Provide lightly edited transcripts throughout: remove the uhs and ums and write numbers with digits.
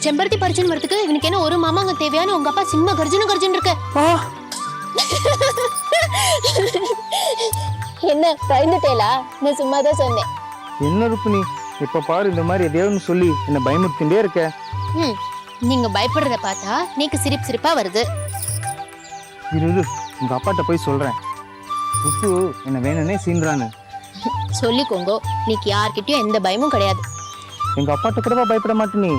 செம்பருத்தி பறிச்சுன்னு வரதுக்கு இவனுக்கு என்ன ஒரு மாமாங்க தேவையான உங்க அப்பா சிம்ம கர்ஜன கர்ஜன் இருக்க. என்ன பயந்துட்டேலா? நான் சும்மா தான் சொன்னேன். என்ன ருக்மிணி இப்ப பாரு இந்த மாதிரி எதையாவது சொல்லி என்ன பயமுறுத்திட்டே இருக்க. நீங்க பயப்படுறத பார்த்தா நீக்கு சிரிப்பு சிரிப்பா வருது. இரு உங்க அப்பாட்ட போய் சொல்றேன். ருப்பு என்ன வேணும்னே சீன்றான்னு சொல்லிக்கோங்க. நீக்கு யார்கிட்டயும் எந்த பயமும் கிடையாது. எங்க அப்பாட்ட கூடவா பயப்பட மாட்டேனே?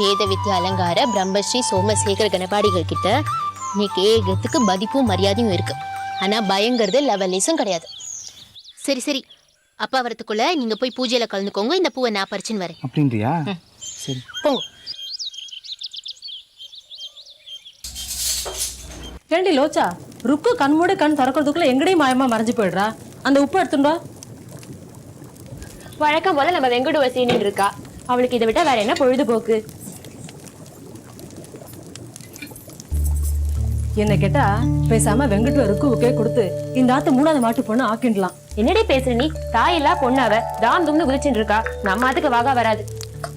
வேத வித்யா அலங்கார பிரம்மஸ்ரீ சோமசேகர கணபாடிகள் கிட்ட நீக்கு ஏகத்துக்கு மதிப்பும் மரியாதையும் இருக்கு. ஆனா பயங்கிறது லெவலிஸும் கிடையாது. சரி சரி, அப்பா வரத்துக்குள்ள நீங்க போய் பூஜையில கலந்துக்கோங்க. இந்த பூவை நான் பறிச்சுன்னு வரேன். அப்படின்றியா? சரி போங்க. ஏண்டி லோச்சா, ருக்கு கண்மூட கண் திறக்கிறதுக்குள்ள எங்கடையும் மாயமா மறைஞ்சு போயிடுறா. அந்த உப்பு எடுத்துட்டா. வழக்கம் போல நம்ம வெங்கடுவ சீனின்னு இருக்கா. அவளுக்கு இதை விட்டா வேற என்ன பொழுதுபோக்கு? என்ன கேட்டா பேசாம வெங்கடுவ ருக்குவுக்கே கொடுத்து இந்த ஆத்து 3வது மாட்டு பொண்ணு ஆக்கிடலாம். என்னடி பேசுற நீ? தாயில்லா பொண்ணாவ தாம் தும்னு குதிச்சுட்டு இருக்கா. நம்ம ஆத்துக்கு வாகா வராது.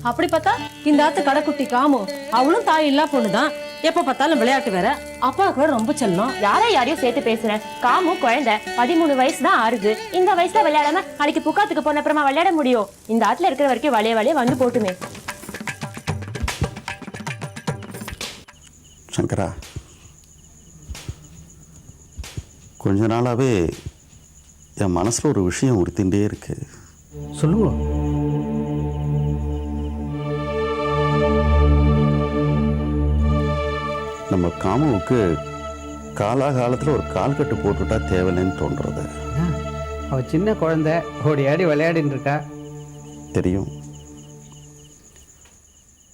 அப்படி பார்த்தா இந்த ஆத்து கடைக்குட்டி காமு அவளும் தாய் இல்லா பொண்ணுதான். எப்ப பார்த்தாலும் விளையாட்டு வேற. அப்பாவுக்கு வேற ரொம்ப செல்லம். யாரையும் சேர்த்து பேசுறேன். காமு குழந்தை 13 வயசு தான் ஆறுது. இந்த வயசுல விளையாடாம நாளைக்கு புக்காத்துக்கு போன அப்புறமா விளையாட முடியும்? இந்த ஆத்துல இருக்கிற வரைக்கும் வளைய வந்து போட்டுமே. சங்கரா, கொஞ்ச நாளாவே என் மனசுல ஒரு விஷயம் உறுத்திண்டே இருக்கு. சொல்லுங்க. நம்ம காமுவுக்கு காலாகாலத்தில் ஒரு கால் கட்டு போட்டுட்டா தேவையில்லைன்னு தோன்றது. அவ சின்ன குழந்தை ஓடி ஆடி விளையாடின்னு இருக்கா. தெரியும்.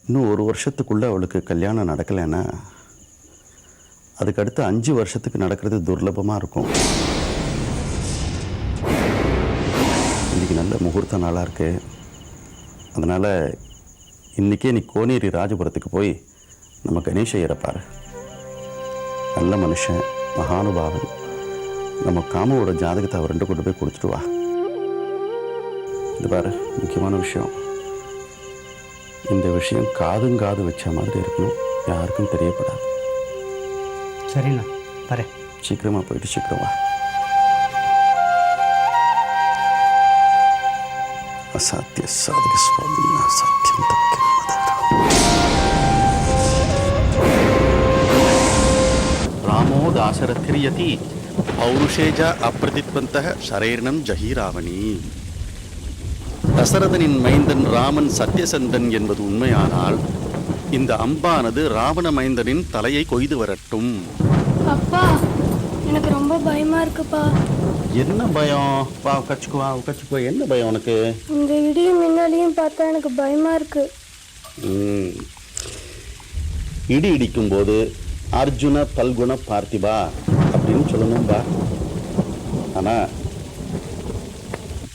இன்னும் 1 வருஷத்துக்குள்ள அவளுக்கு கல்யாணம் நடக்கலைன்னா அதுக்கு அடுத்து 5 வருஷத்துக்கு நடக்கிறது துர்லபமாக இருக்கும். இன்றைக்கி நல்ல முகூர்த்த நாளாக இருக்கு. அதனால் இன்றைக்கே நீ கோனேரி ராஜபுரத்துக்கு போய் நம்ம கணேஷ் ஐயரை பாரு. நல்ல மனுஷன், மகானுபாவன். நம்ம காமுவோட ஜாதகத்தை அவர் 2 கொண்டு போய் கொடுத்துட்டு வா. இது பாரு, முக்கியமான விஷயம். இந்த விஷயம் காது வச்ச மாதிரி இருக்கணும். யாருக்கும் தெரியப்படாது. சரிண்ணா, வரேன். சீக்கிரமாக போயிட்டு சீக்கிரம் வா. அசாத்திய சாதிக சுவாமின்னா சத்தியம் தவிர ராமோ தாசரதிரியதி பௌருஷேஜ அப்பிரதித்வந்தः சரேர்ணம் ஜஹீராவணி. தசரதனின் மைந்தன் ராமன் சத்தியசந்தன் என்பது உண்மையானால் இந்த அம்பானது ராவண மைந்தனின் தலையை கொய்து வரட்டும். அப்பா, எனக்கு ரொம்ப பயமா இருக்குப்பா. என்ன பயம்? வா உட்காச்சுக்கோ. என்ன பயம் உனக்கு? இந்த இடியும் மின்னாலையும் பார்த்தா எனக்கு பயமா இருக்கு. இடி இடிக்கும் போது அர்ஜுன பல்குண பார்த்திபா அப்படின்னு சொல்லணும்பா. ஆனா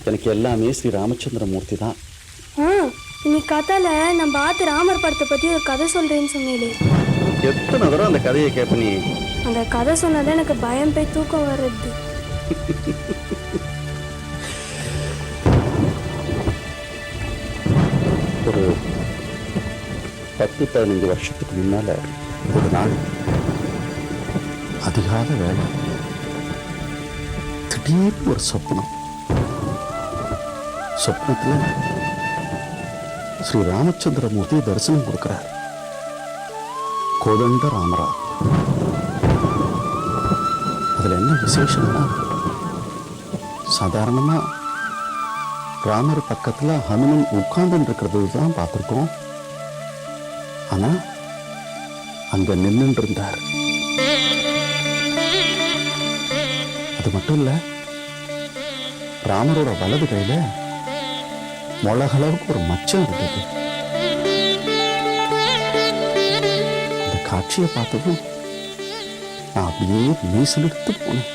எனக்கு எல்லாமே ஸ்ரீ ராமச்சந்திரமூர்த்தி தான். இன்னைக்கு கதையில நம்ம ஆத்து ராமர் படத்தை பத்தி ஒரு கதை சொல்றேன்னு சொன்னீங்களே, எத்தனை தடவை அந்த கதையை கேட்ப நீ? அந்த கதை சொன்னதான் எனக்கு பயம் போய் தூக்கம் வர்றது. ஒரு 10-15 வருஷத்துக்கு முன்னால ஒரு நாள் அதிகால வேலை திடீர்னு ஒரு சொப்னத்துல ஸ்ரீ ராமச்சந்திரமூர்த்தி தரிசனம் கொடுக்கிறார். கோதண்ட ராமரா. அதுல என்ன விசேஷம்னா, சாதாரணமா ராமர் பக்கத்துல ஹனுமன் உட்கார்ந்து இருக்கிறது தான் பார்த்திருக்கோம். ஆனா அங்க நின்று இருந்தார். அது மட்டும் இல்ல, ராமரோட வலது கையில முளகளவுக்கு ஒரு மச்சம் இருந்தது. இந்த காட்சியை பார்த்ததும் நான் அப்படியே மெய்சிலிர்த்து போனேன்.